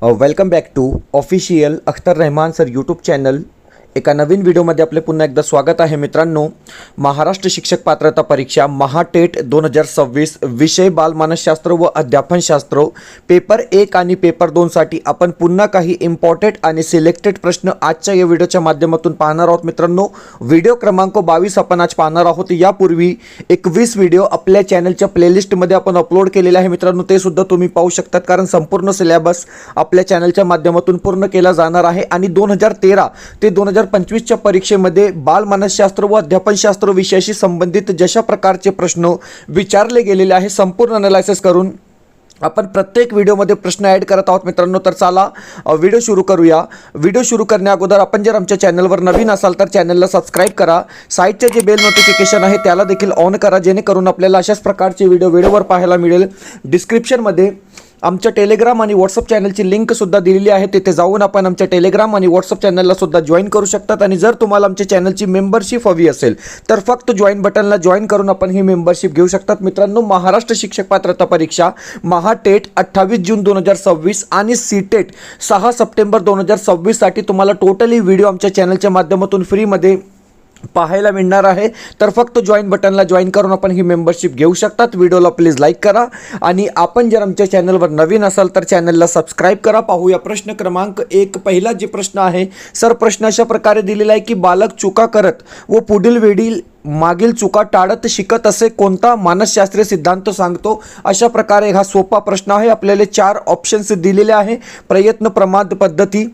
Welcome back to official Akhtar Rahman sir YouTube channel. एका नवीन व्हिडिओमध्ये आपले पुन्हा एकदा स्वागत आहे मित्रांनो। महाराष्ट्र शिक्षक पात्रता परीक्षा महाटेट 2026 विषय बालमानसशास्त्र व अध्यापनशास्त्र पेपर 1 आणि पेपर 2 साठी आपण पुन्हा काही इम्पॉर्टंट आणि सिलेक्टेड प्रश्न आजच्या या व्हिडिओच्या माध्यमातून पाहणार आहोत मित्रांनो। व्हिडिओ क्रमांक 22 आपण आज पाहणार आहोत। यापूर्वी 21 व्हिडिओ आपल्या चॅनलच्या प्लेलिस्टमध्ये आपण अपलोड केलेले आहे मित्रांनो, ते सुद्धा तुम्ही पाहू शकतात, कारण संपूर्ण सिलेबस आपल्या चॅनलच्या माध्यमातून पूर्ण केला जाणार आहे। आणि 2013 ते 2025च्या परीक्षेमध्ये बालमानसशास्त्र व अध्यापनशास्त्र विषयाशी संबंधित जशा प्रकारचे प्रश्न विचारले गेलेले आहे, संपूर्ण अनालायसिस करून आपण प्रत्येक व्हिडिओमध्ये प्रश्न ॲड करत आहोत मित्रांनो। तर चला व्हिडिओ सुरू करूया। व्हिडिओ सुरू करण्या अगोदर आपण जर आमच्या चॅनलवर नवीन असाल तर चॅनलला सबस्क्राइब करा, साईडचे जे बेल नोटिफिकेशन आहे त्याला देखील ऑन करा, जेणेकरून आपल्याला अशाच प्रकारचे व्हिडिओवर पाहायला मिळेल। डिस्क्रिप्शनमध्ये आमच्या टेलिग्राम आणि व्हॉट्सअप चॅनलची लिंक सुद्धा दिलेली आहे, तिथे जाऊन आपण आमच्या टेलिग्राम आणि व्हॉट्सअप चॅनलला सुद्धा जॉईन करू शकतात। आणि जर तुम्हाला आमच्या चॅनलची मेंबरशिप हवी असेल तर फक्त जॉईन बटनला जॉईन करून आपण ही मेंबरशिप घेऊ शकतात मित्रांनो। महाराष्ट्र शिक्षक पात्रता परीक्षा महाटेट 28 जून 2026 आणि सीटेट 6 सप्टेंबर 2026 साठी तुम्हाला टोटली व्हिडिओ आमच्या चॅनलच्या माध्यमातून फ्रीमध्ये पाहायला मिळणार आहे। तर फक्त जॉईन बटनला जॉईन करून आपण ही मेंबरशिप घेऊ शकतात। व्हिडिओला प्लीज लाईक करा आणि आपण जर आमच्या चॅनलवर नवीन असाल तर चॅनलला सबस्क्राइब करा। पाहूया प्रश्न क्रमांक 1। पहिला जे प्रश्न आहे सर, प्रश्न अशा प्रकारे दिलेला आहे की बालक चुका करत व पुढील वेळी मागील चुका टाळत शिकत असे कोणता मानसशास्त्रीय सिद्धांत सांगतो। अशा प्रकारे हा सोपा प्रश्न आहे। आपल्याला 4 ऑप्शन्स दिलेले आहे: प्रयत्न प्रमाद पद्धती,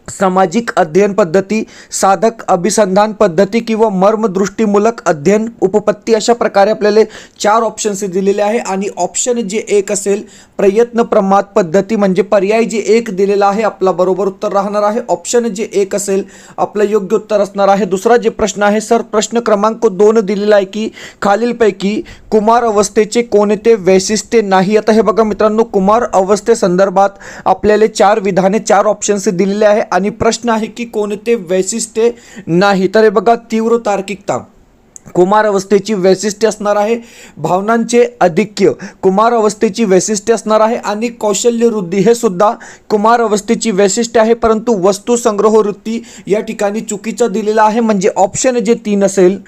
सामाजिक अध्ययन पद्धती, साधक अभिसंधान पद्धती किंवा मर्मदृष्टीमूलक अध्ययन उपपत्ती। अशा प्रकारे आपल्याला 4 ऑप्शन्स दिलेले आहे। आणि ऑप्शन जे 1 असेल प्रयत्न प्रमाद पद्धती म्हणजे पर्याय जे 1 दिलेला आहे आपला बरोबर उत्तर राहणार आहे। ऑप्शन जे 1 असेल आपलं योग्य उत्तर असणार आहे। दुसरा जे प्रश्न आहे सर, प्रश्न क्रमांक 2 दिलेला आहे की खालीलपैकी कुमार अवस्थेचे कोणते वैशिष्ट्य नाही। आता हे बघा मित्रांनो, कुमार अवस्थे संदर्भात आपल्याला 4 विधाने 4 ऑप्शन्स दिलेले आहे आणि प्रश्न आहे की कोणते वैशिष्ट्य नाही। तर हे बघा, तीव्र तार्किकता कुमार अवस्थेची वैशिष्ट्य असणार आहे, भावनांचे अधिक्य कुमार अवस्थेची वैशिष्ट्य असणार आहे आणि कौशल्य वृद्धी हे सुद्धा कुमार अवस्थेची वैशिष्ट्य आहे। परंतु वस्तू संग्रह वृत्ती या ठिकाणी चुकीचं दिलेलं आहे, म्हणजे ऑप्शन जे 3 असेल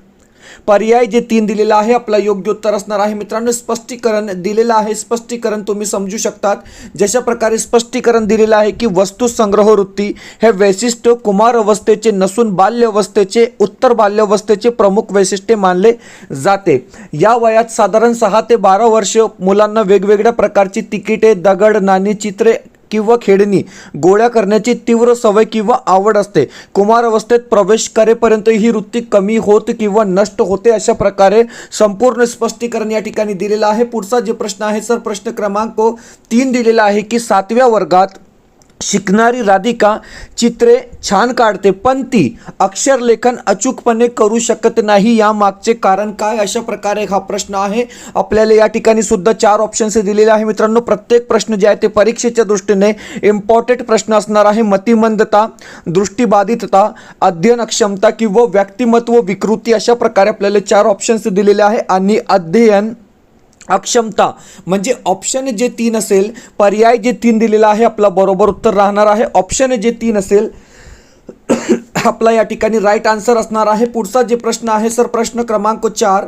पर्याय जे 3 दिलेला आहे आपला योग्य उत्तर असणार आहे मित्रांनो। स्पष्टीकरण दिलेलं आहे, स्पष्टीकरण तुम्ही समजू शकतात। जशा प्रकारे स्पष्टीकरण दिलेलं आहे की वस्तू संग्रह वृत्ती हे वैशिष्ट्य कुमार अवस्थेचे नसून बाल्य अवस्थेचे उत्तर बाल्य अवस्थेचे प्रमुख वैशिष्ट्य मानले जाते। या वयात साधारण 6 ते 12 वर्ष मुलांना वेगवेगळ्या प्रकारची तिकिटे, दगड, नाणी, चित्रे किंवा खेळणी गोळा करण्याची तीव्र सवय किंवा आवड असते। कुमार अवस्थेत प्रवेश करेपर्यंत ही वृत्ती कमी होत किंवा नष्ट होते। अशा प्रकारे संपूर्ण स्पष्टीकरण या ठिकाणी दिलेलं आहे। पुढचा जे प्रश्न आहे सर, प्रश्न क्रमांक 3 दिलेला आहे की 7व्या वर्गात शिकणारी राधिका चित्रे छान काढते पण ती अक्षरलेखन अचूकपणे करू शकत नाही, या मागचे कारण काय। अशा प्रकारे हा प्रश्न आहे। आपल्याला या ठिकाणी सुद्धा 4 ऑप्शन्स दिलेले आहे मित्रांनो। प्रत्येक प्रश्न जे आहे ते परीक्षेच्या दृष्टीने इम्पॉर्टंट प्रश्न असणार आहे। मतिमंदता, दृष्टीबाधितता, अध्ययन अक्षमता किंवा व्यक्तिमत्व विकृती, अशा प्रकारे आपल्याला 4 ऑप्शन्स दिलेले आहे। आणि अध्ययन अक्षमता म्हणजे ऑप्शन जे 3 असेल पर्याय जे 3 दिलेला आहे आपला बरोबर उत्तर राहणार आहे। ऑप्शन जे 3 असेल आपला या ठिकाणी राईट आन्सर असणार आहे। पुढचा जे प्रश्न आहे सर, प्रश्न क्रमांक 4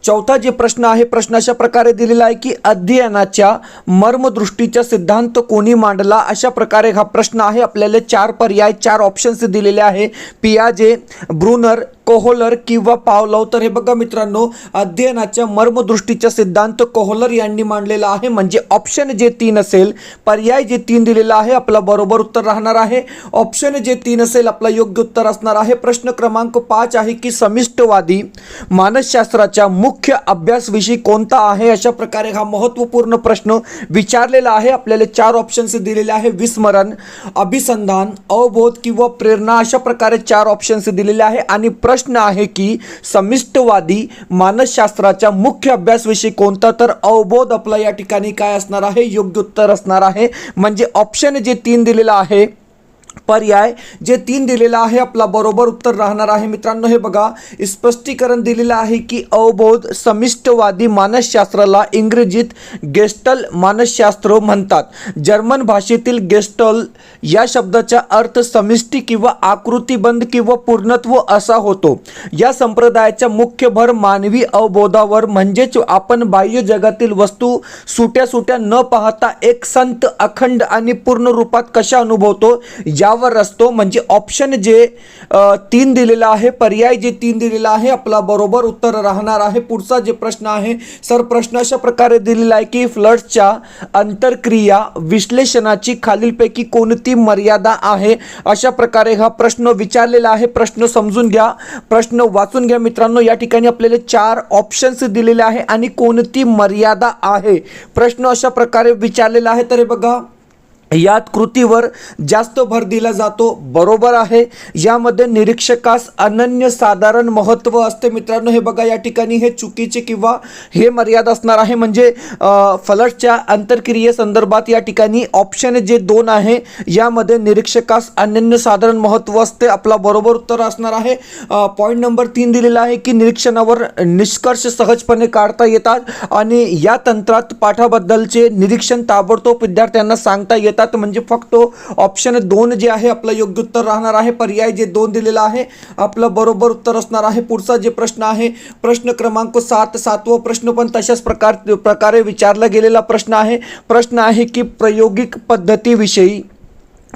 चौथा जे प्रश्न आहे, प्रश्न अशा प्रकारे दिलेला आहे की अध्ययनाच्या मर्मदृष्टीचा सिद्धांत कोणी मांडला। अशा प्रकारे हा प्रश्न आहे। आपल्याला 4 पर्याय 4 ऑप्शन्स दिलेले आहे: पियाजे, ब्रुनर, कोहलर किंवा पावलोव। तर हे बघा मित्रांनो, अध्ययनाच्या मर्मदृष्टीचा सिद्धांत कोहलर यांनी मांडलेला आहे, म्हणजे ऑप्शन जे 3 असेल पर्याय जे 3 दिलेला आहे आपला बरोबर उत्तर राहणार आहे। ऑप्शन जे 3 असेल आपला योग्य उत्तर असणार आहे। प्रश्न क्रमांक 5 आहे की समिष्टवादी मानसशास्त्राच्या मुख्य अभ्यास विषय कोणता आहे। अशा प्रकारे हा महत्त्वपूर्ण प्रश्न विचारलेला आहे। आपल्याला 4 ऑप्शन्स दिलेले आहे: विस्मरण, अभिसंधान, अवबोध किंवा प्रेरणा। अशा प्रकारे 4 ऑप्शन्स दिलेले आहे। आणि प्रश्न आहे की समिष्टवादी मानसशास्त्राचा मुख्य अभ्यास विषय कोणता, तर अवबोध आपला या ठिकाणी काय असणार आहे योग्य उत्तर असणार आहे। म्हणजे ऑप्शन जे 3 दिलेला आहे पर्याय जे 3 दिलेला आहे आपला बरोबर उत्तर राहणार आहे मित्रांनो. हे बघा, स्पष्टीकरण दिलेलं आहे की अवबोध समिष्टवादी मानसशास्त्राला इंग्रजीत गेस्टल मानसशास्त्र म्हणतात. जर्मन भाषेतील गेस्टल या शब्दाचा अर्थ समिष्टी किंवा आकृतिबंध किंवा पूर्णत्व असा होतो. या संप्रदायाचा मुख्य भर मानवी अवबोधावर म्हणजेच आपण बाह्य जगातील वस्तू सुट्या सुट्या न पाहता एक संत अखंड आणि पूर्ण रूपात कशा अनुभवतो यावर असतो. म्हणजे ऑप्शन जे 3 दिलेला आहे, पर्याय जे 3 दिलेला आहे आपला बरोबर उत्तर राहणार आहे. पुढचा जे प्रश्न आहे सर, प्रश्न अशा प्रकारे दिलेला आहे की फ्लडच्या आंतरक्रिया विश्लेषणाची खालीलपैकी कोणती मर्यादा आहे, अशा प्रकारे हा प्रश्न विचारलेला आहे. प्रश्न समजून घ्या, प्रश्न वाचून घ्या मित्रांनो. या ठिकाणी आपल्याला 4 ऑप्शन्स दिलेले आहे आणि कोणती मर्यादा आहे प्रश्न अशा प्रकारे विचारलेला आहे. तर हे बघा, यात कृतीवर जास्त भर दिला जातो, बरोबर आहे. यामध्ये निरीक्षकास अनन्यसाधारण महत्त्व असते मित्रांनो. हे बघा, या ठिकाणी हे चुकीचे किंवा हे मर्यादा असणार आहे. म्हणजे फ्लडच्या अंतरक्रियेसंदर्भात या ठिकाणी ऑप्शन जे 2 आहे यामध्ये निरीक्षकास अनन्यसाधारण महत्त्व असते, आपला बरोबर उत्तर असणार आहे. पॉईंट नंबर 3 दिलेला आहे की निरीक्षणावर निष्कर्ष सहजपणे काढता येतात आणि या तंत्रात पाठाबद्दलचे निरीक्षण ताबडतोब विद्यार्थ्यांना सांगता येतात. म्हणजे फक्त ऑप्शन 2 जे आहे आपलं योग्य उत्तर राहणार आहे. पर्याय जे 2 दिलेला आहे आपलं बरोबर उत्तर असणार आहे. पुढचा जे प्रश्न आहे प्रश्न क्रमांक 7वा प्रश्न पण तशाच प्रकारे विचारला गेलेला प्रश्न आहे. प्रश्न आहे की प्रायोगिक पद्धतीविषयी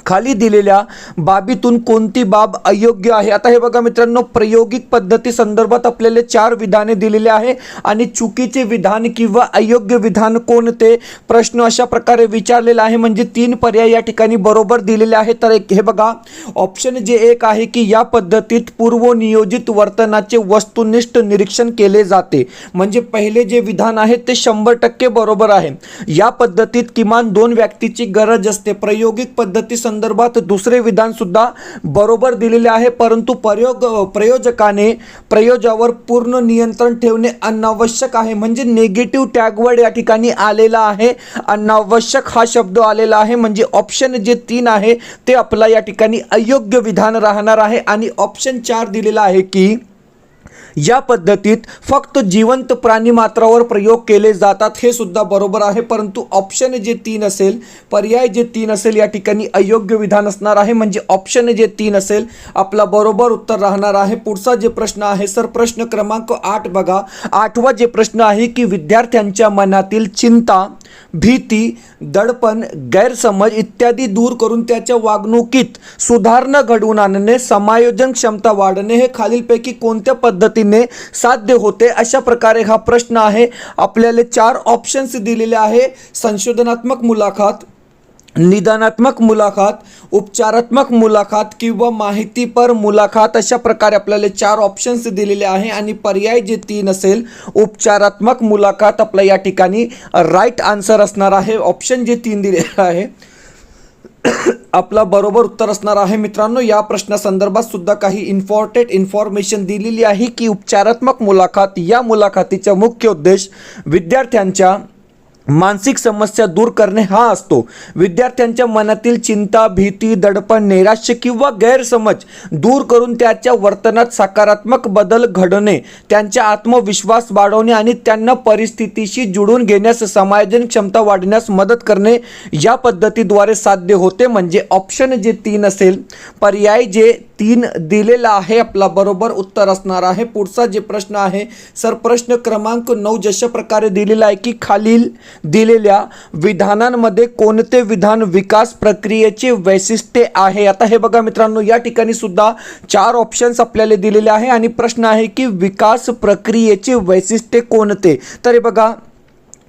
खाली दिलेल्या बाबीतून कोणती बाब अयोग्य आहे. आता हे बघा मित्रांनो, प्रायोगिक पद्धती संदर्भात आपल्याला 4 विधाने दिलेले आहे आणि चुकीचे विधान किंवा अयोग्य विधान कोणते प्रश्न अशा प्रकारे विचारलेला आहे. म्हणजे 3 पर्याय या ठिकाणी बरोबर दिलेले आहेत. तर हे बघा, ऑप्शन जे 1 आहे की या पद्धतीत पूर्वनियोजित वर्तनाचे वस्तुनिष्ठ निरीक्षण केले जाते. म्हणजे पहिले जे विधान आहे ते 100% बरोबर आहे. या पद्धतीत किमान 2 व्यक्तीची गरज असते. प्रायोगिक पद्धती संदर्भात दुसरे विधान सुद्धा बरोबर दिलेले आहे, परंतु प्रयोजकाने प्रयोजावर पूर्ण नियंत्रण ठेवणे अनावश्यक आहे. म्हणजे नेगेटिव्ह टॅगवर्ड या ठिकाणी आलेला आहे, अनावश्यक हा शब्द आलेला आहे. म्हणजे ऑप्शन जे 3 आहे ते आपला या ठिकाणी अयोग्य विधान राहणार आहे. आणि ऑप्शन 4 दिलेला आहे की या पद्धतीत फक्त जिवंत प्राणी मात्रावर प्रयोग केले जातात, हे सुद्धा बरोबर आहे. परंतु ऑप्शन जे 3 असेल, पर्याय जे 3 असेल या ठिकाणी अयोग्य विधान असणार आहे. म्हणजे ऑप्शन जे 3 असेल आपला बरोबर उत्तर राहणार आहे. पुढचा जे प्रश्न आहे सर, प्रश्न क्रमांक 8 बघा. 8वा जे प्रश्न आहे की विद्यार्थ्यांच्या मनातील चिंता, भीती, दडपण, गैरसमज इत्यादी दूर करून त्याच्या वागणुकीत सुधारणा घडवून आणणे, समायोजन क्षमता वाढणे हे खालीलपैकी कोणत्या पद्धतीने साध्य होते, अशा प्रकारे हा प्रश्न आहे. आपल्याला 4 ऑप्शन्स दिलेले आहे. संशोधनात्मक मुलाखत, निदानात्मक मुलाखत, उपचारात्मक मुलाखत किंवा माहितीपर मुलाखत, अशा प्रकारे आपल्याला 4 ऑप्शन्स दिलेले आहे. आणि पर्याय जे 3 असेल उपचारात्मक मुलाखत आपल्या या ठिकाणी राईट आन्सर असणार आहे. ऑप्शन जे 3 दिलेलं आहे आपला बरोबर उत्तर असणार आहे. मित्रांनो, या प्रश्नासंदर्भात सुद्धा काही इम्पॉर्टंट इन्फॉर्मेशन दिलेली आहे की उपचारात्मक मुलाखत या मुलाखतीचा मुख्य उद्देश विद्यार्थ्यांच्या मानसिक समस्या दूर करणे हा असतो. विद्यार्थ्यांच्या मनातील चिंता, भीती, दडपण, नैराश्य किंवा गैरसमज दूर करून त्याच्या वर्तनात सकारात्मक बदल घडवणे, त्यांचा आत्मविश्वास वाढवणे आणि त्यांना परिस्थितीशी जुळवून घेण्यास, समायोजन क्षमता वाढवण्यास मदत करणे या पद्धतीद्वारे साध्य होते. म्हणजे ऑप्शन जे 3 असेल, पर्याय जे 3 दिलेला आहे आपला बरोबर उत्तर असणार आहे. पुढचा जे प्रश्न आहे सर, प्रश्न क्रमांक 9 जशा प्रकारे दिलेला आहे की खालील दिलेल्या विधानांमध्ये कोणते विधान विकास प्रक्रियेचे वैशिष्ट्य आहे. आता हे बघा मित्रांनो, या ठिकाणी सुद्धा 4 ऑप्शन्स आपल्याला दिलेले आहे आणि प्रश्न आहे की विकास प्रक्रियेचे वैशिष्ट्य कोणते. तर हे बघा,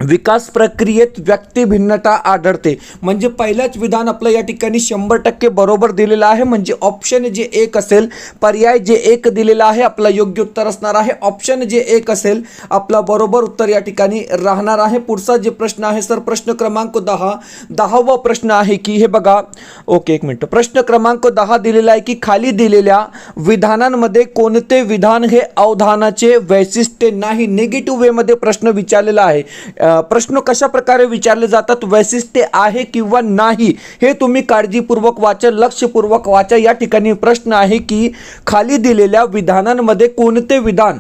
विकास प्रक्रियेत व्यक्ती भिन्नता आढळते. म्हणजे पहिलंच विधान आपलं या ठिकाणी 100% बरोबर दिलेलं आहे. म्हणजे ऑप्शन जे 1 असेल, पर्याय जे 1 दिलेला आहे आपला योग्य उत्तर असणार आहे. ऑप्शन जे 1 असेल आपला बरोबर उत्तर या ठिकाणी राहणार आहे. पुढचा जे प्रश्न आहे सर, प्रश्न क्रमांक 10वा प्रश्न आहे की हे बघा, ओके एक मिनिट, प्रश्न क्रमांक 10 दिलेला आहे की खाली दिलेल्या विधानांमध्ये कोणते विधान हे अवधानाचे वैशिष्ट्य नाही. निगेटिव्ह वेमध्ये प्रश्न विचारलेला आहे. प्रश्न कशा प्रकारे विचारले जातात, वैशिष्ट्ये आहे किंवा नाही, हे तुम्ही काळजीपूर्वक वाचा, लक्षपूर्वक वाचा. या ठिकाणी प्रश्न आहे की खाली दिलेल्या विधानांमध्ये कोणते विधान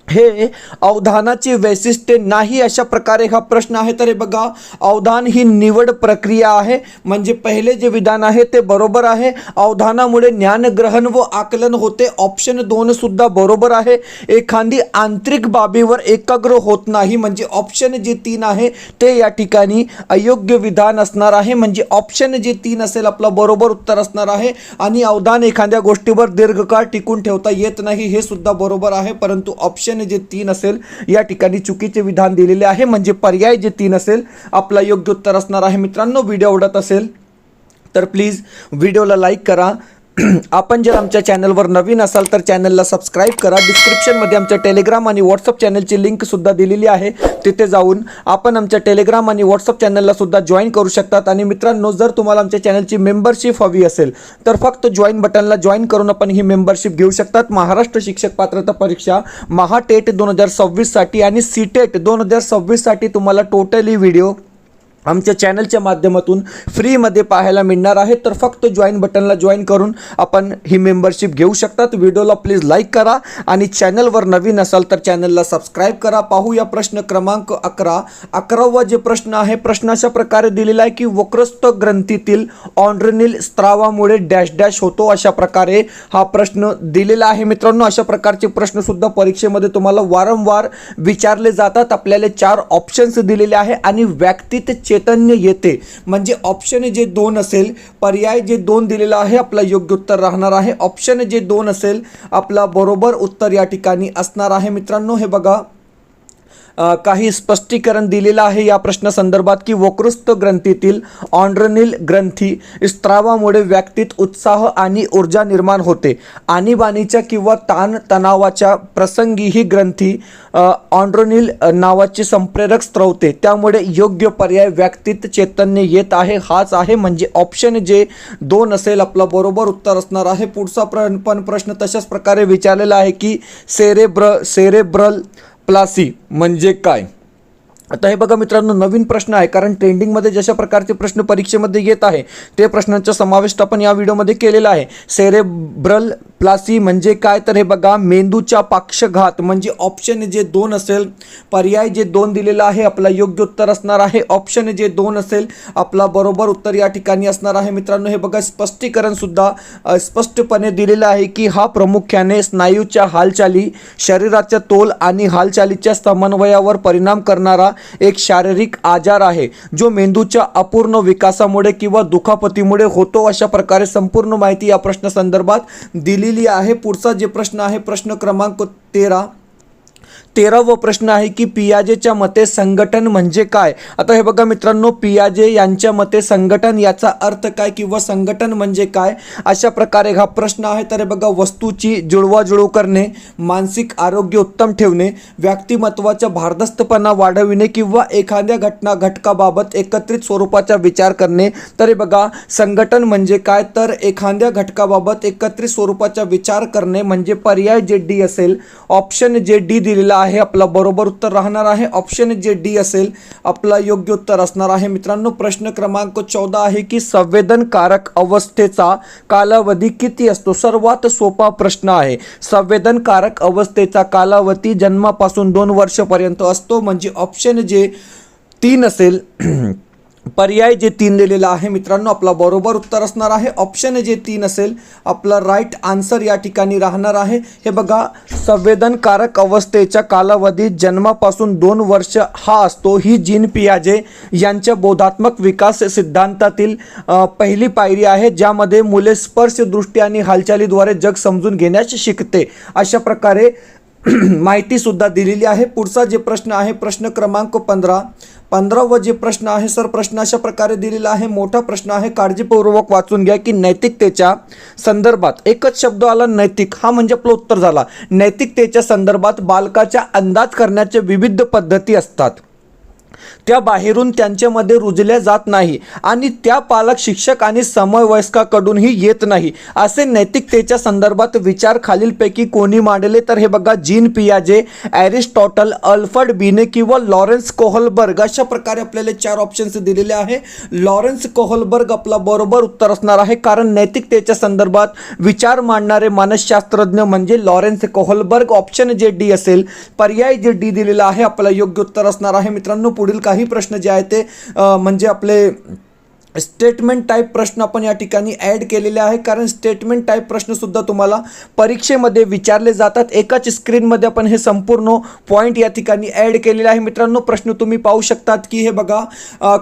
हे अवधानाची वैशिष्ट्ये नाही, अशा प्रकारे हा प्रश्न आहे. तर हे बघा, अवधान ही निवड प्रक्रिया आहे, म्हणजे पहिले जे विधान आहे ते बरोबर आहे. अवधानामुळे ज्ञानग्रहण व आकलन होते, ऑप्शन 2 सुद्धा बरोबर आहे. एखादी आंतरिक बाबीवर एकाग्र होत नाही, म्हणजे ऑप्शन जे 3 आहे ते या ठिकाणी अयोग्य विधान असणार आहे, म्हणजे ऑप्शन जे 3 असेल आपलं बरोबर उत्तर असणार आहे. आणि अवधान एखाद्या गोष्टीवर दीर्घकाळ टिकून ठेवता येत नाही, हे सुद्धा बरोबर आहे, परंतु ऑप्शन जे 3 असेल या ठिकाणी चुकीचे विधान दिलेले आहे, म्हणजे पर्याय जे 3 असेल आपला योग्य उत्तर असणार आहे. मित्रांनो, व्हिडिओ आवडत असेल तर प्लीज व्हिडिओला लाईक करा. आपण जर आमच्या चॅनलवर नवीन असाल तर चॅनलला सबस्क्राईब करा. डिस्क्रिप्शनमध्ये आमच्या टेलिग्राम आणि व्हॉट्सअप चॅनलची लिंक सुद्धा दिलेली आहे, तिथे जाऊन आपण आमच्या टेलिग्राम आणि व्हॉट्सअप चॅनलला सुद्धा जॉईन करू शकतात. आणि मित्रांनो, जर तुम्हाला आमच्या चॅनलची मेंबरशिप हवी असेल तर फक्त जॉईन बटनला जॉईन करून आपण ही मेंबरशिप घेऊ शकतात. महाराष्ट्र शिक्षक पात्रता परीक्षा महाटेट 2026 साठी आणि सीटेट 2026 साठी तुम्हाला टोटली व्हिडिओ आमच्या चॅनलच्या माध्यमातून फ्रीमध्ये पाहायला मिळणार आहे. तर फक्त जॉईन बटनला जॉईन करून आपण ही मेंबरशिप घेऊ शकतात. व्हिडिओला प्लीज लाईक करा आणि चॅनलवर नवीन असाल तर चॅनलला सबस्क्राईब करा. पाहूया प्रश्न क्रमांक 11वा जे प्रश्न आहे, प्रश्न अशा प्रकारे दिलेला आहे की वक्रस्थ ग्रंथीतील ऑड्रेनल स्त्रावामुळे डॅश डॅश होतो, अशा प्रकारे हा प्रश्न दिलेला आहे. मित्रांनो, अशा प्रकारचे प्रश्न सुद्धा परीक्षेमध्ये तुम्हाला वारंवार विचारले जातात. आपल्याला 4 ऑप्शन्स दिलेले आहे आणि व्यक्तीत चैतन्य येते, म्हणजे ऑप्शन जे 2 असेल, पर्याय जे 2 दिलेला आहे आपला योग्य उत्तर राहणार आहे. ऑप्शन जे 2 असेल आपला बरोबर उत्तर या ठिकाणी असणार आहे. मित्रांनो, हे बघा, काही स्पष्टीकरण दिलेलं आहे या प्रश्नासंदर्भात की वक्रस्थ ग्रंथीतील ऑड्रेनल ग्रंथी स्त्रावामुळे व्यक्तीत उत्साह आणि ऊर्जा निर्माण होते. आणीबाणीच्या किंवा ताण तणावाच्या प्रसंगी ही ग्रंथी ऑड्रेनल नावाचे संप्रेरक स्त्रवते, त्यामुळे योग्य पर्याय व्यक्तीत चैतन्य येत आहे हाच आहे, म्हणजे ऑप्शन जे 2 असेल आपला बरोबर उत्तर असणार आहे. पुढचा पण प्रश्न तशाच प्रकारे विचारलेला आहे की सेरेब्रल प्लासी म्हणजे काय. आता हे बघा मित्रांनो, नवीन प्रश्न आहे, कारण ट्रेंडिंगमध्ये जशा प्रकारचे प्रश्न परीक्षेमध्ये येत आहे ते प्रश्नांचा समावेश आपण या व्हिडिओमध्ये केलेला आहे. सेरेब्रल प्लासी म्हणजे काय, तर हे बघा, मेंदूच्या पक्षाघात, म्हणजे ऑप्शन जे 2 असेल, पर्याय जे 2 दिलेला आहे आपला योग्य उत्तर असणार आहे. ऑप्शन जे 2 असेल आपला बरोबर उत्तर या ठिकाणी असणार आहे. मित्रांनो, हे बघा, स्पष्टीकरण सुद्धा स्पष्टपणे दिलेलं आहे की हा प्रामुख्याने स्नायूच्या हालचाली, शरीराच्या तोल आणि हालचालीच्या समन्वयावर परिणाम करणारा एक शारीरिक आजार आहे, जो मेंदूच्या अपूर्ण विकासामुळे किंवा दुखापतीमुळे होतो, अशा प्रकारे संपूर्ण माहिती या प्रश्नासंदर्भात दिलेली आहे. पुढचा जे प्रश्न आहे, प्रश्न क्रमांक 13वा प्रश्न आहे की पियाजेच्या मते संघटन म्हणजे काय. आता हे बघा मित्रांनो, पियाजे यांच्या मते संघटन याचा अर्थ काय किंवा संघटन म्हणजे काय, अशा प्रकारे हा प्रश्न आहे. तर हे बघा, वस्तूची जुळवाजुळव करणे, मानसिक आरोग्य उत्तम ठेवणे, व्यक्तिमत्वाचा भारदस्तपणा वाढविणे किंवा एखाद्या घटकाबाबत एकत्रित स्वरूपाचा विचार करणे. तर हे बघा, संघटन म्हणजे काय, तर एखाद्या घटकाबाबत एकत्रित स्वरूपाचा विचार करणे, म्हणजे पर्याय जे डी असेल, ऑप्शन जे डी दिलेला आहे आपला बरोबर उत्तर राहणार आहे. ऑप्शन जे डी असेल आपला योग्य उत्तर असणार आहे. मित्रांनो, प्रश्न क्रमांक 14 आहे की संवेदनकारक अवस्थेचा कालावधी किती असतो. सर्वात सोपा प्रश्न आहे. संवेदनकारक अवस्थेचा कालावधी जन्मापासून 2 वर्षापर्यंत असतो, म्हणजे ऑप्शन जे 3 असेल, पर्याय जे 3 दिलेला आहे मित्रांनो आपला बरोबर उत्तर असणार आहे. ऑप्शन जे 3 असेल आपला राईट आन्सर या ठिकाणी राहणार आहे. हे बघा, संवेदनकारक अवस्थेचा कालावधी जन्मापासून 2 वर्ष हा असतो. ही जीन पियाजे यांच्या बोधात्मक विकास सिद्धांतातील पहिली पायरी आहे, ज्यामध्ये मुले स्पर्श, दृष्टी आणि हालचालीद्वारे जग समजून घेण्यास शिकते, अशा प्रकारे माहिती सुद्धा दिलेली आहे. पुढचा जे प्रश्न आहे, प्रश्न क्रमांक 15वा जे प्रश्न आहे सर, प्रश्न अशा प्रकारे दिलेला आहे. मोठा प्रश्न आहे, काळजीपूर्वक वाचून घ्या की नैतिकतेच्या संदर्भात एकच शब्द आला, नैतिक, हा म्हणजे आपलं उत्तर झाला. नैतिकतेच्या संदर्भात बालकाच्या अंदाज करण्याच्या विविध पद्धती असतात. त्या बाहेरून त्यांच्यामध्ये रुजल्या जात नाही आणि त्या पालक शिक्षक आणि समवयस्काकडूनही येत नाही असे नैतिकतेच्या संदर्भात विचार खालीलपैकी कोणी मांडले? तर हे बघा, जीन पियाजे, ॲरिस्टॉटल, अल्फ्रेड बिने किंवा लॉरेन्स कोहलबर्ग. अशा प्रकारे आपल्याला 4 ऑप्शन्स दिलेले आहे. लॉरेन्स कोहलबर्ग आपला बरोबर उत्तर असणार आहे, कारण नैतिकतेच्या संदर्भात विचार मांडणारे मानसशास्त्रज्ञ म्हणजे लॉरेन्स कोहलबर्ग. ऑप्शन जे डी असेल, पर्याय जे डी दिलेला आहे आपला योग्य उत्तर असणार आहे. मित्रांनो, पुढील काही प्रश्न जे आहे ते म्हणजे आपले स्टेटमेंट टाईप प्रश्न आपण या ठिकाणी ॲड केलेले आहे, कारण स्टेटमेंट टाईप प्रश्नसुद्धा तुम्हाला परीक्षेमध्ये विचारले जातात. एकाच स्क्रीनमध्ये आपण हे संपूर्ण पॉईंट या ठिकाणी ॲड केलेले आहे. मित्रांनो, प्रश्न तुम्ही पाहू शकतात की हे बघा,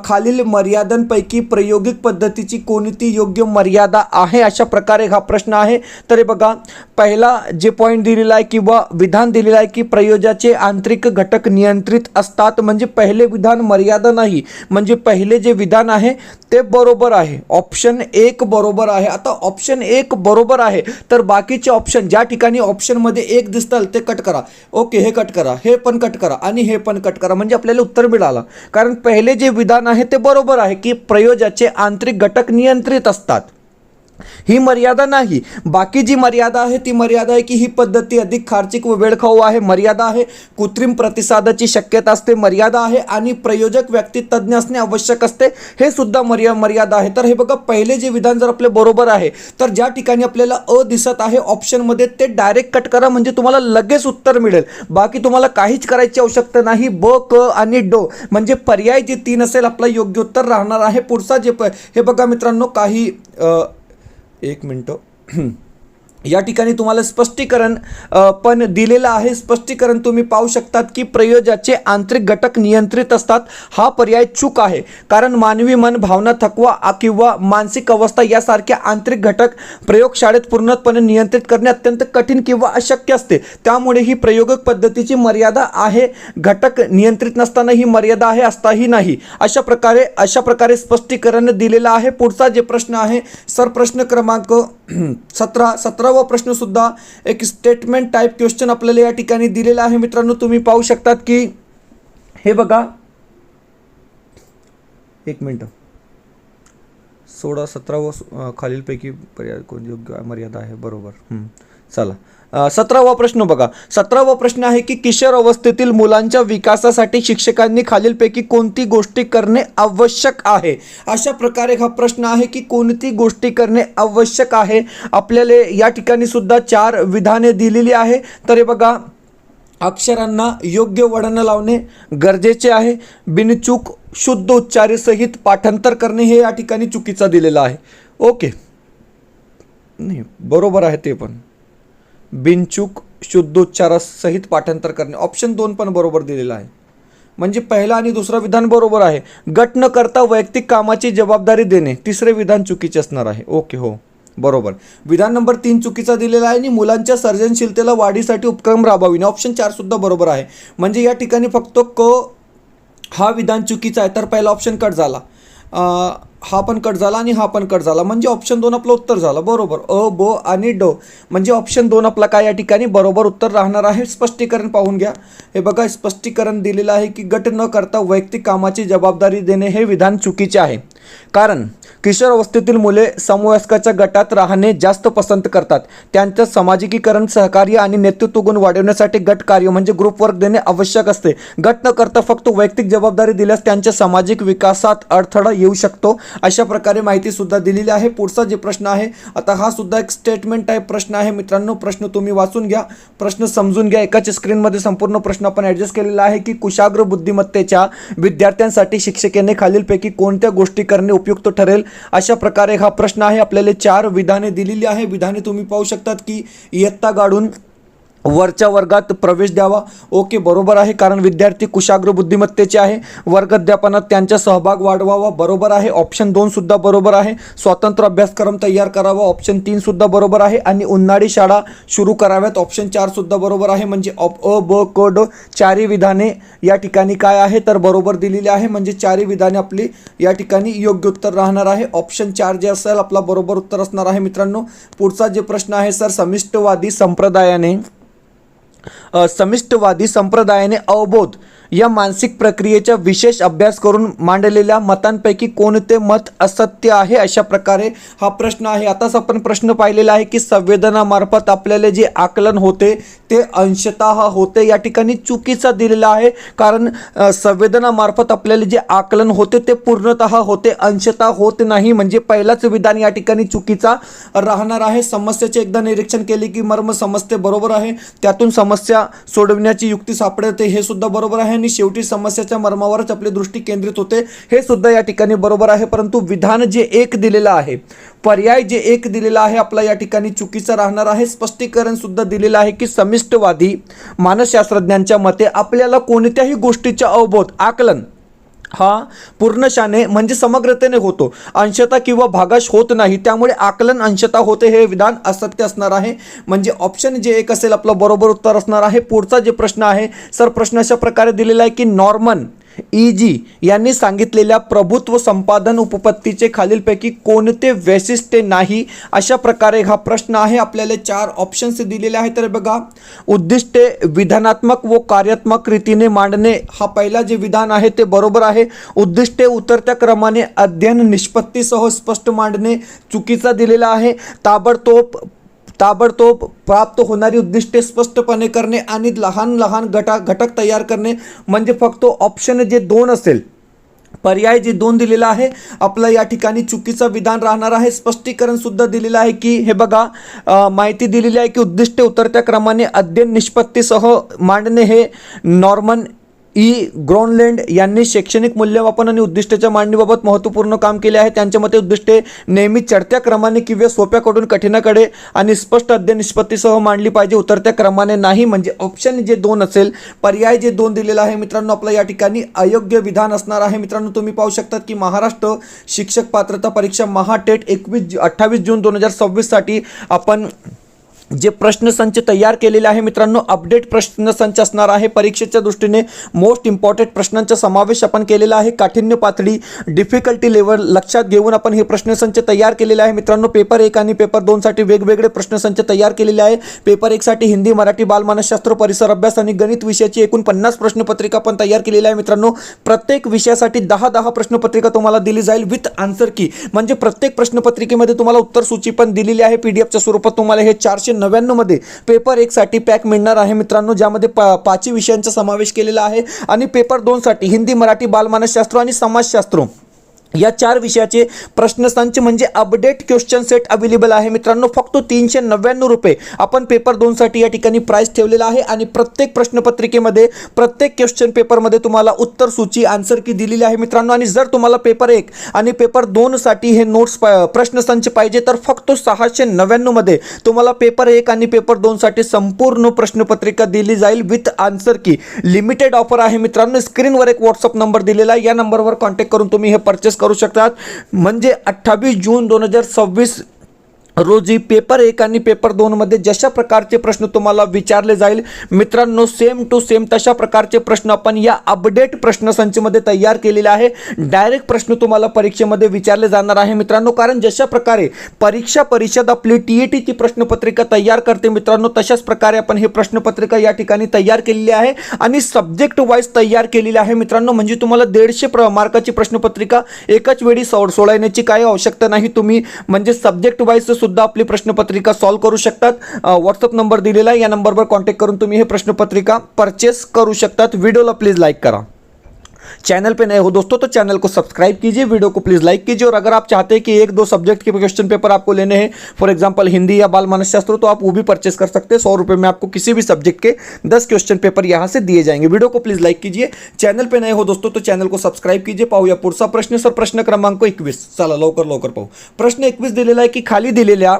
खालील मर्यादांपैकी प्रायोगिक पद्धतीची कोणती योग्य मर्यादा आहे, अशा प्रकारे हा प्रश्न आहे. तर हे बघा, पहिला जे पॉईंट दिलेला आहे किंवा विधान दिलेलं आहे की प्रयोगाचे आंतरिक घटक नियंत्रित असतात, म्हणजे पहिले विधान मर्यादा नाही, म्हणजे पहिले जे विधान आहे ते बरोबर आहे. ऑप्शन 1 बरोबर आहे. आता ऑप्शन 1 बरोबर आहे तर बाकीचे ऑप्शन ज्या ठिकाणी ऑप्शनमध्ये 1 दिसतात ते कट करा. ओके, हे कट करा, हे पण कट करा आणि हे पण कट करा, म्हणजे आपल्याला उत्तर मिळालं. कारण पहिले जे विधान आहे ते बरोबर आहे की प्रयोगाचे आंतरिक घटक नियंत्रित असतात, ही मर्यादा नाही. बाकी जी मर्यादा आहे ती मर्यादा आहे की ही पद्धती अधिक खर्चिक व वेळखाऊ आहे, मर्यादा आहे. कृत्रिम प्रतिसादाची शक्यता असते, मर्यादा आहे. आणि प्रयोजक व्यक्ती तज्ज्ञ असणे आवश्यक असते, हे सुद्धा मर्यादा आहे. तर हे बघा, पहिले जे विधान जर आपले बरोबर आहे तर ज्या ठिकाणी आपल्याला अ दिसत आहे ऑप्शनमध्ये ते डायरेक्ट कट करा, म्हणजे तुम्हाला लगेच उत्तर मिळेल. बाकी तुम्हाला काहीच करायची आवश्यकता नाही. ब, क आणि ड म्हणजे पर्याय जे 3 असेल आपला योग्य उत्तर राहणार आहे. पुढचा जे हे बघा मित्रांनो, काही 1 मिनटं या ठिकाणी तुम्हाला स्पष्टीकरण पण दिलेलं आहे. स्पष्टीकरण तुम्ही पाहू शकतात की प्रयोगाचे आंतरिक घटक नियंत्रित असतात, हा पर्याय चूक आहे. कारण मानवी मन, भावना, थकवा किंवा मानसिक अवस्था यासारख्या आंतरिक घटक प्रयोगशाळेत पूर्णपणे नियंत्रित करणे अत्यंत कठीण किंवा अशक्य असते. त्यामुळे ही प्रयोगक पद्धतीची मर्यादा आहे. घटक नियंत्रित नसताना ही मर्यादा आहे, असताही नाही. अशा प्रकारे स्पष्टीकरण दिलेलं आहे. पुढचा जे प्रश्न आहे सर, प्रश्न क्रमांक 17वा प्रश्न सुद्धा एक स्टेटमेंट टाइप क्वेश्चन आपल्याला या ठिकाणी दिलेला आहे. मित्रांनो, तुम्ही पाहू शकतात की हे बघा, 1 मिनिट, 17वा खालीलपैकी पर्याय कोण योग्य मर्यादा आहे, बरोबर. चला, 17वा प्रश्न बघा. 17वा प्रश्न आहे की किशोर अवस्थेतील मुलांच्या विकासासाठी शिक्षकांनी खालीलपैकी कोणती गोष्टी करणे आवश्यक आहे. अशा प्रकारे हा प्रश्न आहे की कोणती गोष्टी करणे आवश्यक आहे. आपल्याला या ठिकाणी सुद्धा 4 विधाने दिलेली आहे. तर हे बघा, अक्षरांना योग्य वळण लावणे गरजेचे आहे. बिनचूक शुद्ध उच्चारासहित पाठांतर करणे हे या ठिकाणी चुकीचं दिलेलं आहे. ओके, नाही बरोबर आहे ते पण. बिनचूक शुद्धोच्चारासहित पाठांतर करणे, ऑप्शन 2 पण बरोबर दिलेला आहे. म्हणजे पहिला आणि दुसरा विधान बरोबर आहे. गट न करता वैयक्तिक कामाची जबाबदारी देणे, तिसरे विधान चुकीचे असणार आहे. ओके, हो बरोबर. विधान नंबर 3 चुकीचा दिलेला आहे. आणि मुलांच्या सर्जनशीलतेला वाढीसाठी उपक्रम राबविणे, ऑप्शन 4 सुद्धा बरोबर आहे. म्हणजे या ठिकाणी फक्त क हा विधान चुकीचा आहे, तर पहिला ऑप्शन कट झाला, हा पण कट झाला आणि हा पण कट झाला, म्हणजे ऑप्शन 2 आपलं उत्तर झालं बरोबर. अ, ब आणि ड म्हणजे ऑप्शन 2 आपला काय या ठिकाणी बरोबर उत्तर राहणार आहे. स्पष्टीकरण पाहून घ्या. हे बघा, स्पष्टीकरण दिलेलं आहे की गट न करता वैयक्तिक कामाची जबाबदारी देणे हे विधान चुकीचे आहे. कारण किशोर अवस्थेतील मुले समवयस्काच्या गटात राहणे जास्त पसंत करतात. त्यांचं सामाजिकीकरण, सहकार्य आणि नेतृत्व गुण वाढवण्यासाठी गट कार्य म्हणजे ग्रुप वर्क देणे आवश्यक असते. गट न करता फक्त वैयक्तिक जबाबदारी दिल्यास त्यांच्या सामाजिक विकासात अडथळा येऊ शकतो. अशा प्रकारे माहिती सुद्धा दिलेली आहे. पुढचा जे प्रश्न आहे, आता हा सुद्धा एक स्टेटमेंट टाईप प्रश्न आहे. मित्रांनो, प्रश्न तुम्ही वाचून घ्या, प्रश्न समजून घ्या. एकाच स्क्रीनमध्ये संपूर्ण प्रश्न आपण ॲडजस्ट केलेला आहे की कुशाग्र बुद्धिमत्तेच्या विद्यार्थ्यांसाठी शिक्षकाने खालीलपैकी कोणत्या गोष्टी करणे उपयुक्त ठरेल. अशा प्रकारे हा प्रश्न आहे. आपल्याला 4 विधाने दिलेली आहे. विधाने तुम्ही पाहू शकतात की इयत्ता गाडून वरच्या वर्गात प्रवेश द्यावा, ओके बरोबर आहे, कारण विद्यार्थी कुशाग्र बुद्धिमत्तेचे आहे. वर्ग अध्यापनात त्यांचा सहभाग वाढवावा, बरोबर आहे. ऑप्शन 2 सुद्धा बरोबर आहे. स्वतंत्र अभ्यासक्रम तयार करावा, ऑप्शन 3 सुद्धा बरोबर आहे. आणि उन्हाळी शाळा सुरू कराव्यात, ऑप्शन 4 सुद्धा बरोबर आहे. म्हणजे अ, ब, क, ड 4 विधाने या ठिकाणी काय आहे तर बरोबर दिलेली आहे. म्हणजे 4 विधाने आपली या ठिकाणी योग्य उत्तर राहणार आहे. ऑप्शन 4 जे असेल आपला बरोबर उत्तर असणार आहे. मित्रांनो, पुढचा जे प्रश्न आहे सर, समिष्टवादी संप्रदायाने अवबोध या मानसिक प्रक्रियेचा विशेष अभ्यास करून मांडलेल्या मतांपैकी कोणते मत असत्य आहे, अशा प्रकारे हा प्रश्न आहे. आताच आपण प्रश्न पाहिलेला आहे की संवेदनामार्फत आपल्याला जे आकलन होते ते अंशतः होते, या ठिकाणी चुकीचा दिलेला आहे. कारण संवेदनामार्फत आपल्याला जे आकलन होते ते पूर्णतः होते, अंशतः होत नाही. म्हणजे पहिलाच विधान या ठिकाणी चुकीचा राहणार आहे. समस्येचे एकदा निरीक्षण केले की मर्म समजते, बरोबर आहे. त्यातून समस्या सोडविण्याची युक्ती सापडते, हे सुद्धा बरोबर आहे. आणि शेवटी समस्येच्या मर्मावरच आपली दृष्टी केंद्रित होते, हे सुद्धा या ठिकाणी बरोबर आहे. परंतु विधान जे एक दिलेलं आहे, पर्याय जे एक दिलेला आहे, आपला या ठिकाणी चुकीचा राहणार आहे. स्पष्टीकरण सुद्धा दिलेलं आहे की समिष्टवादी मानसशास्त्रज्ञांच्या मते आपल्याला कोणत्याही गोष्टीचा अवबोध, आकलन हा पूर्णशाने म्हणजे समग्रतेने होतो, अंशतः किंवा भागाश होत नाही. त्यामुळे आकलन अंशतः होते, हे विधान असत्य असणार आहे. म्हणजे ऑप्शन जे एक असेल आपलं बरोबर उत्तर असणार आहे. पुढचा जे प्रश्न आहे सर, प्रश्न अशा प्रकारे दिलेला आहे की नॉर्मन EG यांनी सांगितलेल्या प्रभुत्व संपादन उपपत्तीचे खालीलपैकी कोणते वैशिष्ट्य नाही, अशा प्रकारे हा प्रश्न आहे. आपल्याला 4 ऑप्शन्स दिलेले आहेत. तर बघा, उद्दिष्टे विधानात्मक व कार्यात्मक रीतीने मांडणे, हा पहिला जे विधान आहे ते बरोबर आहे. उद्दिष्टे उतरत्या क्रमाने अध्ययन निष्पत्तीसह स्पष्ट मांडणे, चुकीचा दिलेला आहे. ताबडतोब प्राप्त होणारी उद्दिष्टे स्पष्टपणे करणे आणि लहान लहान घटक तयार करणे, म्हणजे फक्त ऑप्शन जे 2 असेल, पर्याय जे 2 दिलेला आहे, आपलं या ठिकाणी चुकीचं विधान राहणार आहे. स्पष्टीकरण सुद्धा दिलेलं आहे की हे बघा, माहिती दिलेली आहे की उद्दिष्टे उतरत्या क्रमाने अध्ययन निष्पत्तीसह मांडणे, हे नॉर्मन ग्रोनलँड यांनी शैक्षणिक मूल्यमापन आणि उद्दिष्टाच्या मांडणीबाबत महत्त्वपूर्ण काम केले आहे. त्यांच्या मते उद्दिष्टे नेहमी चढत्या क्रमाने किंवा सोप्याकडून कठीणाकडे आणि स्पष्ट अध्ययन निष्पत्तीसह मांडली पाहिजे, उतरत्या क्रमाने नाही. म्हणजे ऑप्शन जे 2 असेल, पर्याय जे 2 दिलेला आहे मित्रांनो, आपलं या ठिकाणी अयोग्य विधान असणार आहे. मित्रांनो, तुम्ही पाहू शकतात की महाराष्ट्र शिक्षक पात्रता परीक्षा महाटेट 28 जून 2026 साठी आपण जे प्रश्नसंच तयार केलेले आहे मित्रांनो, अपडेट प्रश्नसंच असणार आहे. परीक्षेच्या दृष्टीने मोस्ट इम्पॉर्टंट प्रश्नांचा समावेश आपण केलेला आहे. काठिण्य पातळी, डिफिकल्टी लेवल लक्षात घेऊन आपण हे प्रश्नसंच तयार केलेले आहे. मित्रांनो, पेपर 1 आणि पेपर 2 साठी वेगवेगळे प्रश्नसंच तयार केलेले आहे. पेपर 1 साठी हिंदी, मराठी, बालमानसशास्त्र, परिसर अभ्यास आणि गणित विषयाची एकूण 50 प्रश्नपत्रिका आपण तयार केलेली आहे. मित्रांनो, प्रत्येक विषयासाठी 10 प्रश्नपत्रिका तुम्हाला दिली जाईल विथ आन्सर की. म्हणजे प्रत्येक प्रश्नपत्रिकेमध्ये तुम्हाला उत्तर सूची पण दिलेली आहे पीडीएफच्या स्वरूपात. तुम्हाला हे 499 मध्ये पेपर 1 साठी पॅक मिळणार आहे मित्रांनो, ज्यामध्ये 5 विषयांचा समावेश केलेला आहे. आणि पेपर 2 साठी हिंदी, मराठी, बालमानसशास्त्र आणि समाजशास्त्र या 4 विषयाचे प्रश्नसंच म्हणजे अपडेट क्वेश्चन सेट अवेलेबल आहे मित्रांनो. फक्त 399 रुपये आपण पेपर 2 साठी या ठिकाणी प्राइस ठेवलेला आहे. आणि प्रत्येक प्रश्नपत्रिकेमध्ये, प्रत्येक क्वेश्चन पेपरमध्ये तुम्हाला उत्तर सूची, आन्सर की दिलेली आहे मित्रांनो. आणि जर तुम्हाला पेपर 1 आणि पेपर 2 साठी हे नोट्स प्रश्नसंच पाहिजे तर फक्त 699 मध्ये तुम्हाला पेपर 1 आणि पेपर 2 साठी संपूर्ण प्रश्नपत्रिका दिली जाईल विथ आन्सर की. लिमिटेड ऑफर आहे मित्रांनो. स्क्रीनवर एक व्हॉट्सअप नंबर दिलेला आहे, या नंबरवर कॉन्टॅक्ट करून तुम्ही हे परचेस करू शकतात. म्हणजे 28 जून 2026 रोजी पेपर 1 आणि पेपर 2 मध्ये जशा प्रकारचे प्रश्न तुम्हाला विचारले जाईल मित्रांनो, सेम टू सेम तशा प्रकारचे प्रश्न आपण या अपडेट प्रश्नसंचमध्ये तयार केलेले आहे. डायरेक्ट प्रश्न तुम्हाला परीक्षेमध्ये विचारले जाणार आहे मित्रांनो. कारण जशा प्रकारे परीक्षा परिषद आपली TET ची प्रश्नपत्रिका तयार करते मित्रांनो, तशाच प्रकारे आपण ही प्रश्नपत्रिका या ठिकाणी तयार केलेली आहे आणि सब्जेक्ट वाईज तयार केलेली आहे मित्रांनो. म्हणजे तुम्हाला 150 मार्काची प्रश्नपत्रिका एकाच वेळी सोडवण्याची काही आवश्यकता नाही. तुम्ही म्हणजे सब्जेक्ट वाईज सुद्धा आपली प्रश्नपत्रिका सॉल्व करू शकतात. व्हॉट्सअप नंबर दिलेला आहे, या नंबरवर कॉन्टॅक्ट करून तुम्ही हे प्रश्नपत्रिका परचेस करू शकतात. वीडियोला प्लीज लाइक करा. चैनल पे नए हो दोस्तों तो चैनल को सब्सक्राइब कीजिए, वीडियो को प्लीज लाइक कीजिए। और अगर आप चाहते हैं कि 1-2 सब्जेक्ट के क्वेश्चन पेपर आपको लेने हैं, फॉर एग्जांपल हिंदी या बाल मानसशास्त्र, तो आप वो भी परचेस कर सकते हैं। 100 रुपये में आपको किसी भी सब्जेक्ट के 10 क्वेश्चन पेपर यहाँ से दिए जाएंगे। वीडियो को प्लीज लाइक कीजिए। चैनल पे नए हो दोस्तों तो चैनल को सबस्क्राईब कीजिए। पाहूया पुढचा प्रश्न सर, प्रश्न क्रमांक 21। चला लवकर पाहू। प्रश्न 21 दिलेला आहे की खाली दिलेल्या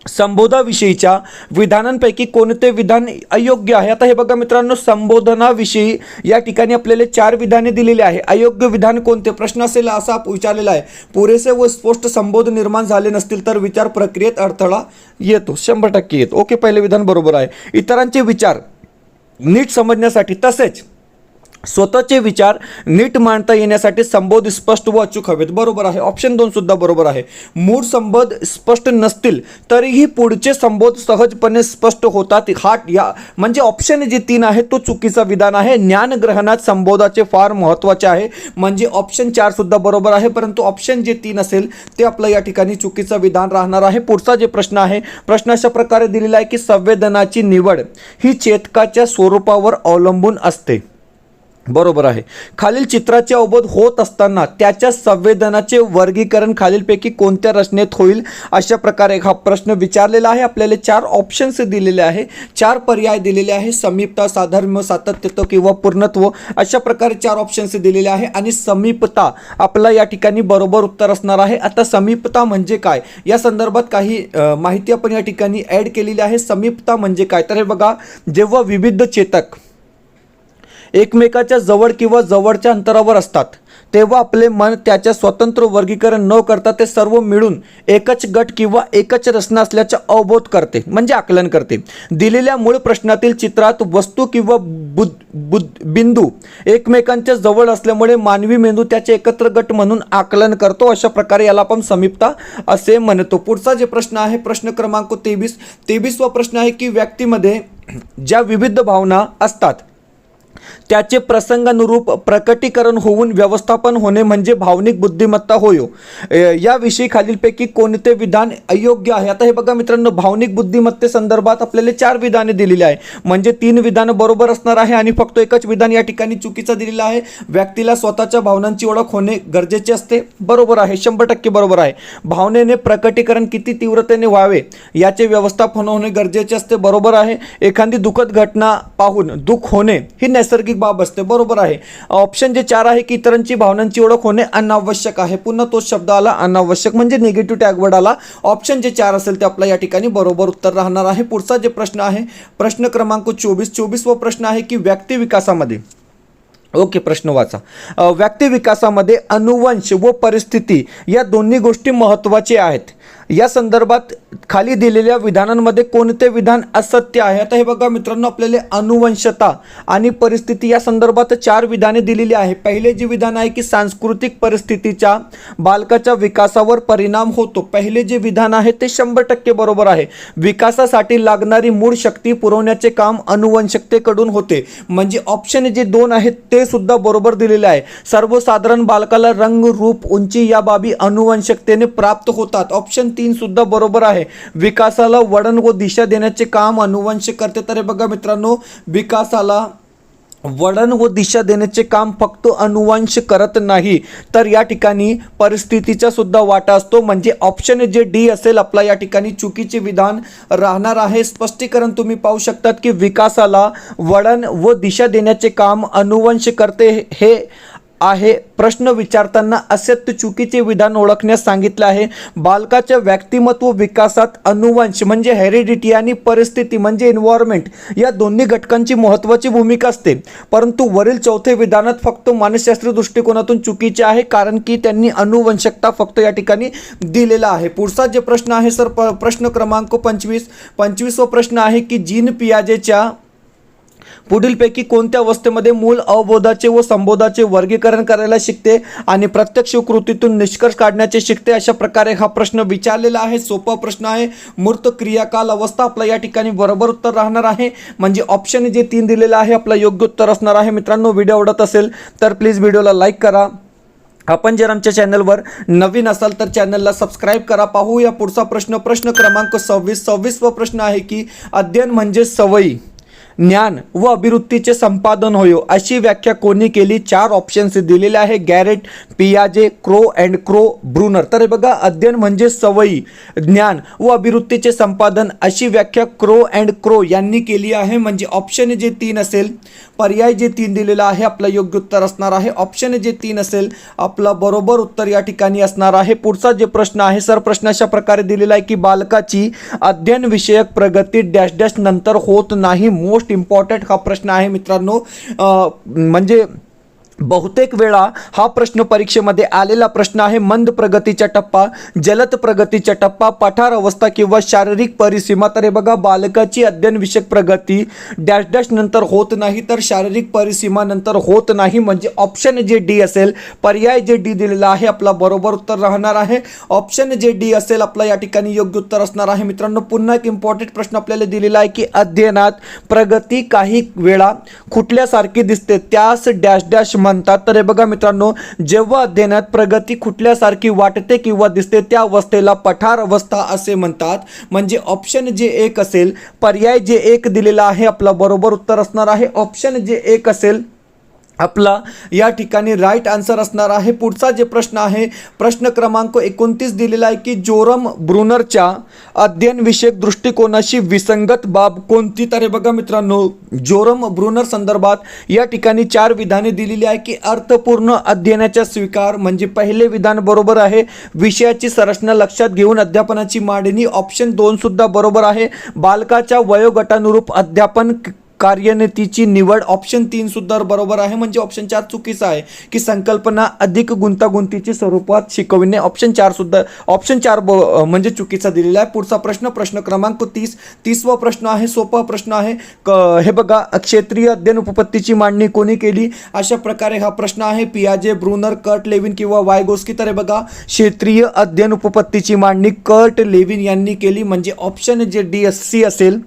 संबोधाविषयीच्या विधानांपैकी कोणते विधान अयोग्य आहे। आता हे बघा मित्रांनो, संबोधनाविषयी या ठिकाणी आपल्याला 4 विधाने दिलेली आहे। अयोग्य विधान कोणते प्रश्न असेल असा विचारलेला आहे। पुरेसे व स्पष्ट संबोध निर्माण झाले नसतील तर विचार प्रक्रियेत अडथळा येतो, 100% येतो। ओके, पहिले विधान बरोबर आहे। इतरांचे विचार नीट समजण्यासाठी तसेच स्वतःचे विचार नीट मांडता येण्यासाठी संबोध स्पष्ट व अचूक हवेत. बरोबर आहे. ऑप्शन 2 सुद्धा बरोबर आहे. मूळ संबोध स्पष्ट नसतील तरीही पुढचे संबोध सहजपणे स्पष्ट होतात. या म्हणजे ऑप्शन जे 3 आहे तो चुकीचा विधान आहे. ज्ञानग्रहणात संबोधाचे फार महत्त्वाचे आहे. म्हणजे ऑप्शन 4 सुद्धा बरोबर आहे, परंतु ऑप्शन जे 3 असेल ते आपलं या ठिकाणी चुकीचं विधान राहणार आहे. पुढचा जे प्रश्न आहे, प्रश्न अशा प्रकारे दिलेला आहे की संवेदनाची निवड ही चेतकाच्या स्वरूपावर अवलंबून असते. बरोबर आहे. खालील चित्राचे अवबोध होत असताना त्याच्या संवेदनाचे वर्गीकरण खालीलपैकी कोणत्या रचनेत होईल, अशा प्रकारे हा प्रश्न विचारलेला आहे. आपल्याला 4 ऑप्शन्स दिलेले आहे, 4 पर्याय दिलेले आहे. समीपता, साधर्म्य, सातत्यत्व किंवा पूर्णत्व अशा प्रकारे 4 ऑप्शन्स दिलेले आहे आणि समीपता आपला या ठिकाणी बरोबर उत्तर असणार आहे. आता समीपता म्हणजे काय या संदर्भात काही माहिती आपण या ठिकाणी ॲड केलेली आहे. समीपता म्हणजे काय, तर हे बघा, जेव्हा विविध चेतक एकमेकाच्या जवळ किंवा जवळच्या अंतरावर असतात तेव्हा आपले मन त्याच्या स्वतंत्र वर्गीकरण न करता ते सर्व मिळून एकच गट किंवा एकच रचना असल्याचे अवबोध करते, म्हणजे आकलन करते. दिलेल्या मूळ प्रश्नातील चित्रात वस्तू किंवा बिंदू एकमेकांच्या जवळ असल्यामुळे मानवी मेंदू त्याचे एकत्र गट म्हणून आकलन करतो. अशा प्रकारे याला आपण समीपता असे म्हणतो. पुढचा जे प्रश्न आहे, प्रश्न क्रमांक 23वा प्रश्न आहे की व्यक्तीमध्ये ज्या विविध भावना असतात त्याचे प्रसंगानुरूप प्रकटीकरण होऊन व्यवस्थापन होणे म्हणजे भावनिक बुद्धिमत्ता होय. याविषयी खालीलपैकी कोणते विधान अयोग्य आहे. आता हे बघा मित्रांनो, भावनिक बुद्धिमत्ते संदर्भात आपल्याला 4 विधाने दिलेली आहे, म्हणजे 3 विधानं बरोबर असणार आहे आणि फक्त एकच विधान या ठिकाणी चुकीचं दिलेलं आहे. व्यक्तीला स्वतःच्या भावनांची ओळख होणे गरजेचे असते. बरोबर आहे, 100% बरोबर आहे. भावनेने प्रकटीकरण किती तीव्रतेने व्हावे याचे व्यवस्थापन होणे गरजेचे असते. बरोबर आहे. एखादी दुःखद घटना पाहून दुःख होणे ही नैसर्गिक बाब असते. बरोबर आहे. ऑप्शन जे 4 आहे की इतरांची भावनांची ओळख होणे अनावश्यक आहे. पुन्हा तोच शब्द आला, अनावश्यक, म्हणजे निगेटिव्ह टॅगवर्ड आला. ऑप्शन जे 4 असेल ते आपल्या या ठिकाणी बरोबर उत्तर राहणार आहे. पुढचा जे प्रश्न आहे, प्रश्न क्रमांक 24वा प्रश्न आहे की व्यक्ती विकासामध्ये, ओके, प्रश्न वाचा. व्यक्ती विकासामध्ये अनुवंश व परिस्थिती या दोन्ही गोष्टी महत्त्वाच्या आहेत. या संदर्भात खाली दिलेल्या विधानांमध्ये कोणते विधान असत्य आहे. आता हे बघा मित्रांनो, आपल्याला अनुवंशता आणि परिस्थिती या संदर्भात 4 विधाने दिलेली आहे. पहिले जे विधान आहे की सांस्कृतिक परिस्थितीचा बालकाच्या विकासावर परिणाम होतो. पहिले जे विधान आहे ते 100% बरोबर आहे. विकासासाठी लागणारी मूळ शक्ती पुरवण्याचे काम अनुवंशकतेकडून होते, म्हणजे ऑप्शन जे 2 आहेत ते सुद्धा बरोबर दिलेले आहे. सर्वसाधारण बालकाला रंग, रूप, उंची या बाबी अनुवंशकतेने प्राप्त होतात. ऑप्शन 3 सुद्धा बरोबर आहे. विकासाला वळण व दिशा देण्याचे काम अनुवंशिक करते. तर हे बघा मित्रांनो, विकासाला वळण व दिशा देण्याचे काम फक्त अनुवंश करत नाही, तर या ठिकाणी परिस्थितीचा सुद्धा वाटा असतो. म्हणजे ऑप्शन जे डी असेल आपला या ठिकाणी चुकीचे विधान राहणार आहे. स्पष्टीकरण तुम्ही पाहू शकतात की विकासाला वळण व दिशा देण्याचे काम अनुवंश करते हे आहे. प्रश्न विचारताना असत्य चुकीचे विधान ओळखण्यास सांगितले आहे. बालकाच्या व्यक्तिमत्व विकासात अनुवंश म्हणजे हेरिडिटी आणि परिस्थिती म्हणजे एन्व्हायरमेंट या दोन्ही घटकांची महत्त्वाची भूमिका असते, परंतु वरील चौथे विधानात फक्त मानसशास्त्रीय दृष्टिकोनातून चुकीचे आहे, कारण की त्यांनी अनुवंशकता फक्त या ठिकाणी दिलेला आहे. पुढचा जे प्रश्न आहे सर, प्रश्न क्रमांक 25वा प्रश्न आहे की जीन पियाजेच्या पुढीलपैकी कोणत्या अवस्थेमध्ये मूल अवबोधाचे व संबोधाचे वर्गीकरण करायला शिकते आणि प्रत्यक्ष कृतीतून निष्कर्ष काढण्याचे शिकते. अशा प्रकारे हा प्रश्न विचारलेला आहे. सोपा प्रश्न आहे. मूर्त क्रियाकाल अवस्था आपला या ठिकाणी बरोबर उत्तर राहणार आहे. म्हणजे ऑप्शन जे 3 दिलेला आहे आपला योग्य उत्तर असणार आहे. मित्रांनो, व्हिडिओ आवडत असेल तर प्लीज व्हिडिओला लाईक करा. आपण जर आमच्या चॅनलवर नवीन असाल तर चॅनलला सबस्क्राईब करा. पाहूया पुढचा प्रश्न, प्रश्न क्रमांक 26वा प्रश्न आहे की अध्ययन म्हणजे सवयी, ज्ञान व अभिवृत्तीचे संपादन होय अशी व्याख्या कोणी केली. 4 ऑप्शन्स दिलेले आहे, गॅरेट, पियाजे, क्रो अँड क्रो, ब्रुनर. तर हे बघा, अध्ययन म्हणजे सवयी, ज्ञान व अभिवृत्तीचे संपादन अशी व्याख्या क्रो अँड क्रो यांनी केली आहे. म्हणजे ऑप्शन जे 3 असेल, पर्याय जे 3 दिलेला आहे आपला योग्य उत्तर असणार आहे. ऑप्शन जे 3 असेल आपला बरोबर उत्तर या ठिकाणी असणार आहे. पुढचा जे प्रश्न आहे सर, प्रश्न अशा प्रकारे दिलेला आहे की बालकाची अध्ययन विषयक प्रगती डॅश डॅश नंतर होत नाही. मोस्ट इम्पॉर्टंट हा प्रश्न आहे मित्रांनो. म्हणजे बहुतेक वेळा हा प्रश्न परीक्षेमध्ये आलेला प्रश्न आहे. मंद प्रगतीचा टप्पा, जलद प्रगतीचा टप्पा, पठार अवस्था किंवा शारीरिक परिसीमा. तर हे बघा, बालकाची अध्ययन विषयक प्रगती डॅश डॅश नंतर होत नाही, तर शारीरिक परिसीमा नंतर होत नाही. म्हणजे ऑप्शन जे डी असेल, पर्याय जे डी दिलेला आहे, आपला बरोबर उत्तर राहणार आहे. ऑप्शन जे डी असेल आपला या ठिकाणी योग्य उत्तर असणार आहे. मित्रांनो, पुन्हा एक इम्पॉर्टंट प्रश्न आपल्याला दिलेला आहे की अध्ययनात प्रगती काही वेळा कुठल्यासारखी दिसते, त्यास डॅश डॅश म्हणतात. तर हे बघा मित्रांनो, जेव्हा अध्ययनात प्रगती कुठल्यासारखी वाटते किंवा दिसते त्या अवस्थेला पठार अवस्था असे म्हणतात. म्हणजे ऑप्शन जे एक असेल, पर्याय जे एक दिलेला आहे, आपला बरोबर उत्तर असणार आहे. ऑप्शन जे एक असेल आपला या ठिकाणी राईट आन्सर असणार आहे. पुढचा जे प्रश्न आहे, प्रश्न क्रमांक 29 दिलेला आहे की जोरम ब्रुनरच्या अध्ययन विषयक दृष्टिकोनाशी विसंगत बाब कोणती. तर हे बघा मित्रांनो, जोरम ब्रुनर संदर्भात या ठिकाणी 4 विधाने दिलेली आहे की अर्थपूर्ण अध्ययनाचा स्वीकार, म्हणजे पहिले विधान बरोबर आहे. विषयाची संरचना लक्षात घेऊन अध्यापनाची मांडणी, ऑप्शन 2 सुद्धा बरोबर आहे. बालकाच्या वयोगटानुरूप अध्यापन कार्यनीतीची निवड, ऑप्शन 3 सुद्धा बरोबर आहे. म्हणजे ऑप्शन 4 चुकीचा आहे की संकल्पना अधिक गुंतागुंतीची स्वरूपात शिकविणे, ऑप्शन 4 म्हणजे चुकीचा दिलेला आहे. पुढचा प्रश्न, प्रश्न क्रमांक 30वा प्रश्न आहे, सोपा प्रश्न आहे. हे बघा, क्षेत्रीय अध्ययन उपपत्तीची मांडणी कोणी केली, अशा प्रकारे हा प्रश्न आहे. पियाजे, ब्रुनर, कर्ट लेविन किंवा वायगोस्की. तर हे बघा, क्षेत्रीय अध्ययन उपपत्तीची मांडणी कर्ट लेविन यांनी केली. म्हणजे ऑप्शन जे डी सी असेल.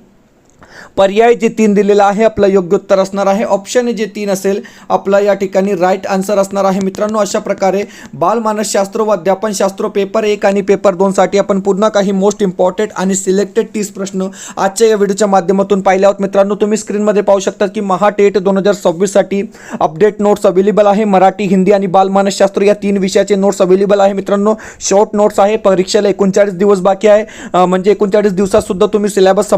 पर्याय जे 3 दिलेला आहे आपलं योग्य उत्तर असणार आहे. ऑप्शन जे 3 असेल आपला या ठिकाणी राईट आन्सर असणार आहे. मित्रांनो, अशा प्रकारे बालमानसशास्त्र व अध्यापनशास्त्र पेपर 1 आणि पेपर 2 साठी आपण पुन्हा काही मोस्ट इम्पॉर्टंट आणि सिलेक्टेड 30 प्रश्न आजच्या या व्हिडिओच्या माध्यमातून पाहिले आहोत. मित्रांनो, तुम्ही स्क्रीनमध्ये पाहू शकता की महाटेट 2026 साठी अपडेट नोट्स अवेलेबल आहे. मराठी, हिंदी आणि बालमानसशास्त्र या 3 विषयाचे नोट्स अवेलेबल आहे. मित्रांनो, शॉर्ट नोट्स आहे. परीक्षेला 39 दिवस बाकी आहे. म्हणजे 39 दिवसात सुद्धा तुम्ही सिलेबस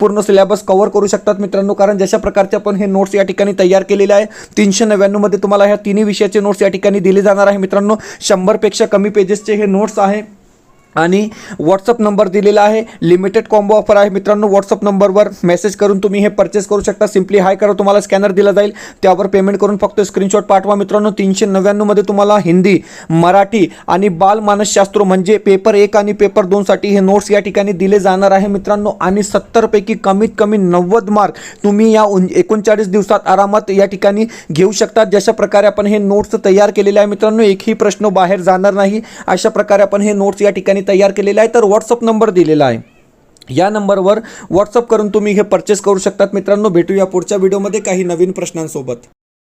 पूर्ण सिलेबस कव्हर करू शकतात मित्रांनो. कारण जशा प्रकारचे आपण हे नोट्स या ठिकाणी तयार केलेले आहे, 399 मध्ये तुम्हाला ह्या तिन्ही विषयाचे नोट्स या ठिकाणी दिले जाणार आहे. मित्रांनो, 100 पेक्षा कमी पेजेसचे हे नोट्स आहे. आणि व्हॉट्सअप नंबर दिलेला आहे. लिमिटेड कॉम्बो ऑफर आहे मित्रांनो. व्हॉट्सअप नंबरवर मेसेज करून तुम्ही हे परचेस करू शकता. सिम्पली हाय करा, तुम्हाला स्कॅनर दिला जाईल, त्यावर पेमेंट करून फक्त स्क्रीनशॉट पाठवा. मित्रांनो, 399 मध्ये तुम्हाला हिंदी, मराठी आणि बालमानसशास्त्र म्हणजे पेपर 1 आणि पेपर 2 साठी हे नोट्स या ठिकाणी दिले जाणार आहे मित्रांनो. आणि 70 पैकी कमीत कमी 90 मार्क तुम्ही या 39 दिवसात आरामात या ठिकाणी घेऊ शकता. जशा प्रकारे आपण हे नोट्स तयार केलेले आहे मित्रांनो, एकही प्रश्न बाहेर जाणार नाही, अशा प्रकारे आपण हे नोट्स या ठिकाणी तयार केलेला आहे. तर व्हॉट्सअप नंबर दिलेला आहे, या नंबरवर व्हॉट्सअप करून तुम्ही हे परचेस करू शकतात. मित्रांनो, भेटूया पुढच्या व्हिडिओमध्ये काही नवीन प्रश्नांसोबत.